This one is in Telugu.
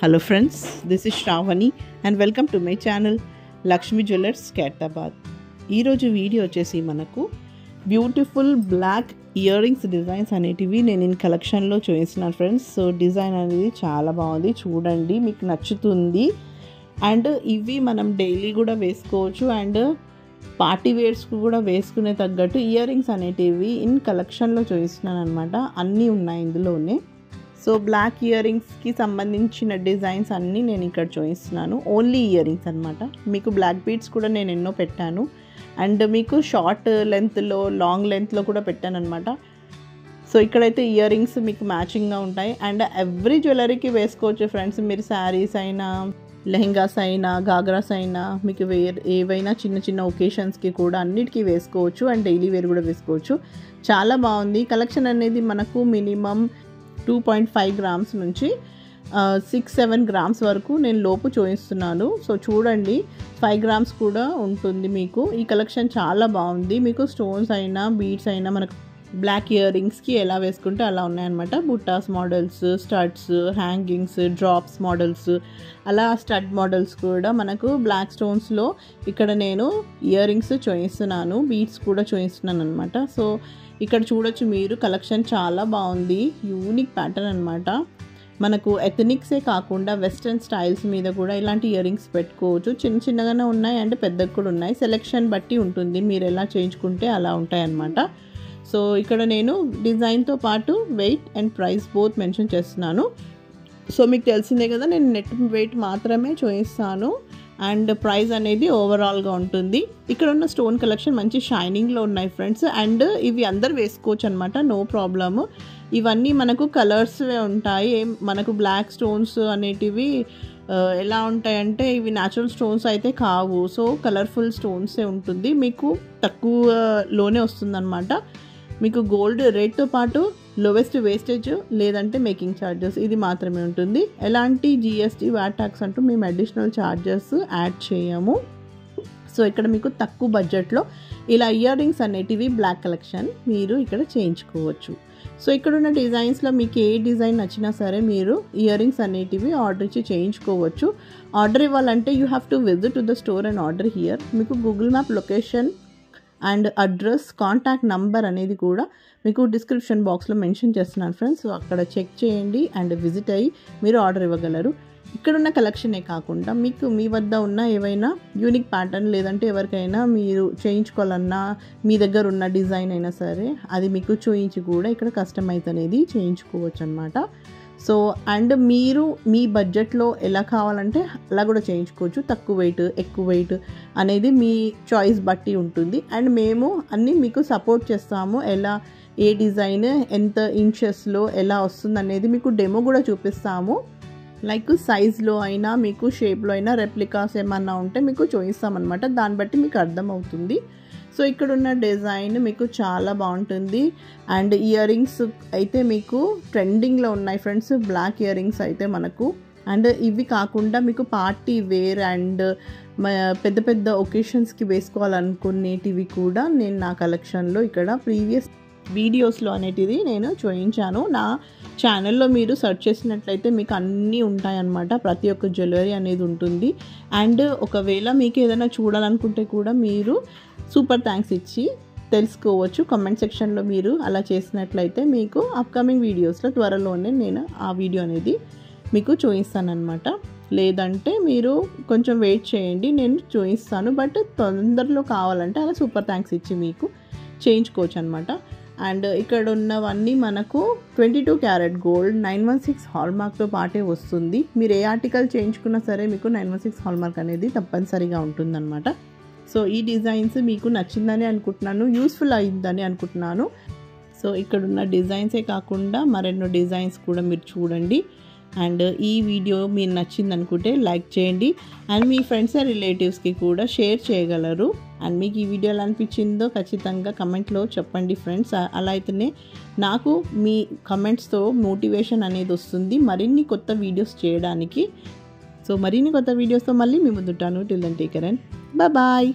Hello friends, this is Shravani and welcome to my channel Lakshmi Jewellers Khairtabad. ఈ రోజు వీడియో వచ్చేసి మనకు beautiful black earrings designs అనేటివి నేను ఈ కలెక్షన్లో చూపిస్తున్నాను ఫ్రెండ్స్. సో డిజైన్ అనేది చాలా బాగుంది, చూడండి మీకు నచ్చుతుంది. అండ్ ఇవి మనం డైలీ కూడా వేసుకోవచ్చు అండ్ పార్టీ వేర్స్ కూడా వేసుకునే తగ్గట్టు ఇయర్ రింగ్స్ అనేటివి ఇన్ కలెక్షన్లో చూపిస్తున్నాను అనమాట. అన్నీ ఉన్నాయి ఇందులోనే. సో బ్లాక్ ఇయర్ రింగ్స్కి సంబంధించిన డిజైన్స్ అన్నీ నేను ఇక్కడ చూపిస్తున్నాను. ఓన్లీ ఇయర్ రింగ్స్ అనమాట. మీకు బ్లాక్ బీడ్స్ కూడా నేను ఎన్నో పెట్టాను అండ్ మీకు షార్ట్ లెంత్లో లాంగ్ లెంత్లో కూడా పెట్టాను అనమాట. సో ఇక్కడైతే ఇయర్ రింగ్స్ మీకు మ్యాచింగ్గా ఉంటాయి అండ్ ఎవ్రీ జ్యువెలరీకి వేసుకోవచ్చు ఫ్రెండ్స్. మీరు శారీస్ అయినా లెహెంగాస్ అయినా గాగ్రాస్ అయినా మీకు ఏవైనా చిన్న చిన్న ఒకేషన్స్కి కూడా అన్నిటికీ వేసుకోవచ్చు అండ్ డైలీ వేర్ కూడా వేసుకోవచ్చు. చాలా బాగుంది కలెక్షన్ అనేది. మనకు మినిమం 2.5 గ్రామ్స్ నుంచి 6-7 గ్రామ్స్ వరకు నేను లోపు చూపిస్తున్నాను. సో చూడండి 5 గ్రామ్స్ కూడా ఉంటుంది మీకు. ఈ కలెక్షన్ చాలా బాగుంది. మీకు స్టోన్స్ అయినా బీడ్స్ అయినా మనకు బ్లాక్ ఇయర్ రింగ్స్కి ఎలా వేసుకుంటే అలా ఉన్నాయన్నమాట. Buttas models, studs, hangings, drops models, అలా స్టడ్ మోడల్స్ కూడా మనకు బ్లాక్ స్టోన్స్లో ఇక్కడ నేను ఇయర్ రింగ్స్ చూపిస్తున్నాను, బీడ్స్ కూడా చూపిస్తున్నాను అనమాట. సో ఇక్కడ చూడొచ్చు మీరు కలెక్షన్ చాలా బాగుంది. యూనిక్ ప్యాటర్న్ అనమాట. మనకు ఎథనిక్సే కాకుండా వెస్ట్రన్ స్టైల్స్ మీద కూడా ఇలాంటి ఇయర్ రింగ్స్ పెట్టుకోవచ్చు. చిన్న చిన్నగానే ఉన్నాయి అంటే పెద్దగా కూడా ఉన్నాయి. సెలెక్షన్ బట్టి ఉంటుంది, మీరు ఎలా చేయించుకుంటే అలా ఉంటాయి అన్నమాట. సో ఇక్కడ నేను డిజైన్తో పాటు weight and price both mention చేస్తున్నాను. సో మీకు తెలిసిందే కదా, నేను నెట్ వెయిట్ మాత్రమే చూపిస్తాను అండ్ ప్రైస్ అనేది ఓవరాల్గా ఉంటుంది. ఇక్కడ ఉన్న స్టోన్ కలెక్షన్ మంచి షైనింగ్లో ఉన్నాయి ఫ్రెండ్స్. అండ్ ఇవి అందరు వేసుకోవచ్చు అనమాట, నో ప్రాబ్లము. ఇవన్నీ మనకు కలర్స్వే ఉంటాయి. మనకు బ్లాక్ స్టోన్స్ అనేటివి ఎలా ఉంటాయంటే ఇవి న్యాచురల్ స్టోన్స్ అయితే కావు. సో కలర్ఫుల్ స్టోన్సే ఉంటుంది, మీకు తక్కువలోనే వస్తుందన్నమాట. మీకు గోల్డ్ రేట్తో పాటు లోవెస్ట్ వేస్టేజ్ లేదంటే మేకింగ్ ఛార్జెస్ ఇది మాత్రమే ఉంటుంది. ఎలాంటి జిఎస్టీ వ్యాట్ ట్యాక్స్ అంటూ మేము అడిషనల్ ఛార్జెస్ యాడ్ చేయము. సో ఇక్కడ మీకు తక్కువ బడ్జెట్లో ఇలా ఇయర్ రింగ్స్ అనేటివి బ్లాక్ కలెక్షన్ మీరు ఇక్కడ చేయించుకోవచ్చు. సో ఇక్కడ ఉన్న డిజైన్స్లో మీకు ఏ డిజైన్ నచ్చినా సరే మీరు ఇయర్ రింగ్స్ అనేటివి ఆర్డర్ ఇచ్చి చేయించుకోవచ్చు. ఆర్డర్ ఇవ్వాలంటే you have to visit to the store and order here. మీకు Google map location and address, contact number అనేది కూడా మీకు డిస్క్రిప్షన్ బాక్స్లో మెన్షన్ చేస్తున్నాను ఫ్రెండ్స్. సో అక్కడ చెక్ చేయండి అండ్ విజిట్ అయ్యి మీరు ఆర్డర్ ఇవ్వగలరు. ఇక్కడున్న కలెక్షనే కాకుండా మీకు మీ వద్ద ఉన్న ఏవైనా యూనిక్ ప్యాటర్న్ లేదంటే ఎవరికైనా మీరు చేయించుకోవాలన్నా మీ దగ్గర ఉన్న డిజైన్ అయినా సరే అది మీకు చూయించి కూడా ఇక్కడ కస్టమైజ్ అనేది చేయించుకోవచ్చు అనమాట. సో అండ్ మీరు మీ బడ్జెట్లో ఎలా కావాలంటే అలా కూడా చేయించుకోవచ్చు. తక్కువ వెయిట్, ఎక్కువ వెయిట్ అనేది మీ చాయిస్ బట్టి ఉంటుంది. అండ్ మేము అన్నీ మీకు సపోర్ట్ చేస్తాము. ఎలా ఏ డిజైన్ ఎంత ఇంచెస్లో ఎలా వస్తుంది అనేది మీకు డెమో కూడా చూపిస్తాము. లైక్ సైజ్లో అయినా మీకు షేప్లో అయినా రెప్లికాస్ ఏమన్నా ఉంటే మీకు చూపిస్తామన్నమాట. దాన్ని బట్టి మీకు అర్థమవుతుంది. సో ఇక్కడ ఉన్న డిజైన్ మీకు చాలా బాగుంటుంది. అండ్ ఇయర్ రింగ్స్ అయితే మీకు ట్రెండింగ్లో ఉన్నాయి ఫ్రెండ్స్, బ్లాక్ ఇయర్ రింగ్స్ అయితే మనకు. అండ్ ఇవి కాకుండా మీకు పార్టీ వేర్ అండ్ పెద్ద పెద్ద ఒకేషన్స్కి వేసుకోవాలనుకునేటివి కూడా నేను నా కలెక్షన్లో ఇక్కడ ప్రీవియస్ వీడియోస్లో అనేటిది నేను చూపించాను. నా ఛానల్లో మీరు సెర్చ్ చేసినట్లయితే మీకు అన్నీ ఉంటాయన్నమాట. ప్రతి ఒక్క జ్యువెలరీ అనేది ఉంటుంది. అండ్ ఒకవేళ మీకు ఏదైనా చూడాలనుకుంటే కూడా మీరు సూపర్ థ్యాంక్స్ ఇచ్చి తెలుసుకోవచ్చు కామెంట్ సెక్షన్లో. మీరు అలా చేసినట్లయితే మీకు అప్కమింగ్ వీడియోస్లో త్వరలోనే నేను ఆ వీడియో అనేది మీకు చూపిస్తానన్నమాట. లేదంటే మీరు కొంచెం వెయిట్ చేయండి, నేను చూపిస్తాను. బట్ తొందరలో కావాలంటే అలా సూపర్ థ్యాంక్స్ ఇచ్చి మీకు చేయించుకోవచ్చు అనమాట. అండ్ ఇక్కడ ఉన్నవన్నీ మనకు 22 క్యారెట్ గోల్డ్ 916 హాల్మార్క్తో పాటే వస్తుంది. మీరు ఏ ఆర్టికల్ చేయించుకున్నా సరే మీకు 916 హాల్మార్క్ అనేది తప్పనిసరిగా ఉంటుందన్నమాట. సో ఈ డిజైన్స్ మీకు నచ్చిందని అనుకుంటున్నాను, యూస్ఫుల్ అయిందని అనుకుంటున్నాను. సో ఇక్కడున్న డిజైన్సే కాకుండా మరెన్నో డిజైన్స్ కూడా మీరు చూడండి. అండ్ ఈ వీడియో మీరు నచ్చింది అనుకుంటే లైక్ చేయండి అండ్ మీ ఫ్రెండ్స్ అండ్ రిలేటివ్స్కి కూడా షేర్ చేయగలరు. అండ్ మీకు ఈ వీడియో ఎలా అనిపించిందో ఖచ్చితంగా కమెంట్లో చెప్పండి ఫ్రెండ్స్. అలా అయితేనే నాకు మీ కమెంట్స్తో మోటివేషన్ అనేది వస్తుంది మరిన్ని కొత్త వీడియోస్ చేయడానికి. సో మరిన్ని కొత్త వీడియోస్తో మళ్ళీ మీ ముందుంటాను. Till then take care and bye.